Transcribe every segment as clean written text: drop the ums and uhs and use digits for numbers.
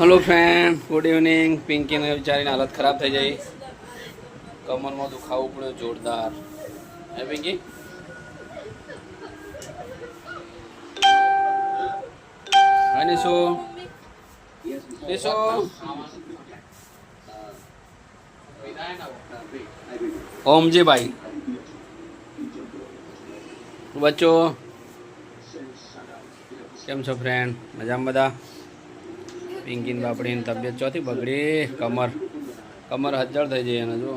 Hello friend good evening. Pinky ने बेचारी हालत खराब थी जाए, कमर में दुखाव पड़ो जोरदार है पिंकी। निशो निशो ओम जी भाई बच्चों केम छो फ्रेंड? मजा में बता? पिंकी बापड़ी तबियत चौथी बगड़ी, कमर कमर हजर थी जाए जो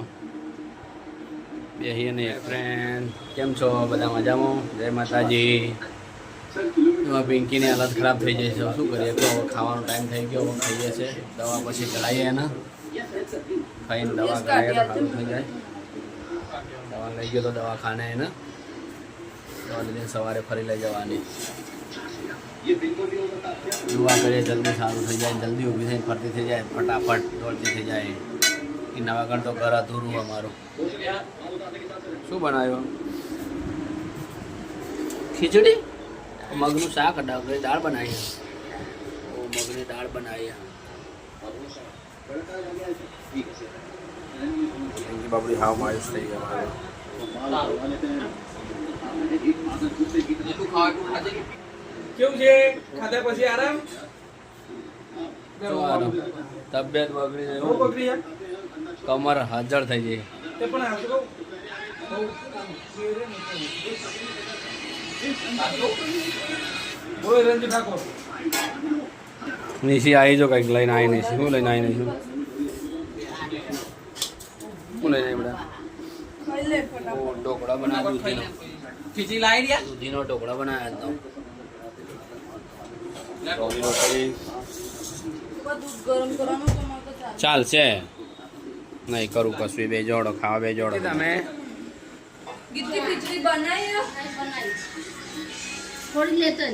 बेही नहीं। फ्रेंड केम छो? बधा मजा में? जय माताजी। पिंकी ने हालत खराब थी जाए शू करिए तो खावा टाइम थी गयो, खाइए छे दवा पछी चलाइए ने खाई दवा कराइए तो सारू थी जाए। दवा लई गयो तो दवाखाने है ने दवा लीधे सवारे फरी लई जवानी। दुआ करिए जल्दी सारू थी जाए, जल्दी ऊभी थी फरती थी जाए, फटाफट दौड़ती थी जाए। कि नवागढ़ तो घर अधूरू अमारू। शू बनायो? खीचड़ी मगनू शाक अडावरी दाळ बनाई है। ओ मगनी दाळ बनाई है। इनकी बाबड़ी हाव मायूस થઈ ગઈ મારે। કેવું છે? ખાધા પછી આરામ? તબિયત બગડી બહુ બગડી છે? કમર હાજર થઈ ગઈ। તે પણ આ તો બોલો રંજુ ઠાકોર निशी आई जो कहीं लाइन आई नहीं, शू लाइन आई नहीं, शू लाइन आई बड़ा ढोकड़ा बना दूधी नो ખીચી લાવી રહ્યા दूधी नो ढोकड़ा बनाया था। चाल से नहीं करूँ कशु बे जोड़ो खावा बे जोड़ो तमे खिचड़ी बनाई थोड़ी लेते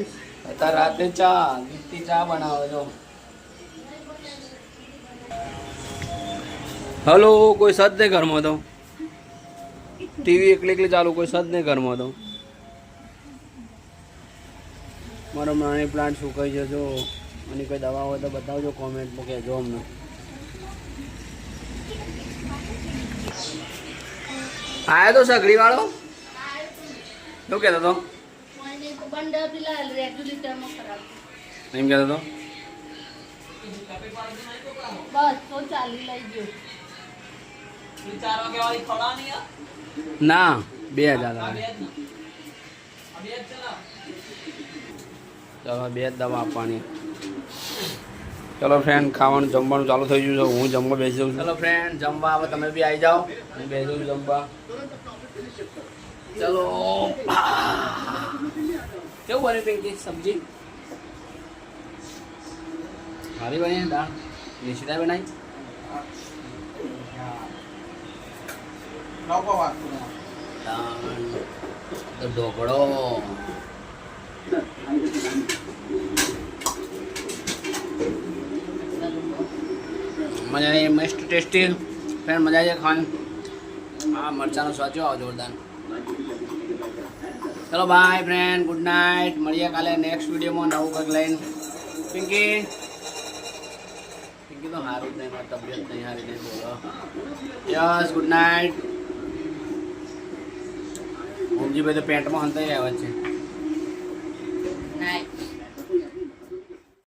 राते चा गिट्टी चा बनाओ जो। हेलो कोई सद नहीं घर में तो टीवी एकली एकली चालू, कोई सद नहीं घर में तो मारो मनी प्लांट सुकाई जजो। मनी कोई दवा हो तो बताओ जो कमेंट में कहजो अमने। आया तो सगड़ी वालों क्यों कहता तो नहीं कहता तो बस तो चाली लई गयो 4 વાગે વાળી ખોડા નહીં આ ना 2000 આ બે જ ચલા। चलो बे दवा आपवानी। चलो फ्रेंड खावा जमवा चालू थी गयु। हूँ जमवा बेसी जाऊँ। चलो फ्रेंड जमवा हवे तमे बी आई जाओ, हूँ बेसी जाऊँ जमवा। चलो क्यों बनी पिंकी सब्जी? सारी बनी दाल निशिता बनाई લોકો વાત तो ढोकड़ो मजा आई मस्त टेस्टी। फ्रेंड मजा आई खाने। हाँ मरचा स्वाद जो जोरदार। चलो बाय फ्रेंड गुड नाइट। મળીએ કાલે નેક્સ્ટ વિડીયોમાં નવું કંઈક લઈને। પિંકી પિંકી તો સારું જ નહીં, મારી તબિયત નહીં સારી નહીં બોલો। Yes good night. ઓમજી ભાઈ તો પેન્ટમાં હંતાઈ આવ્યા છે।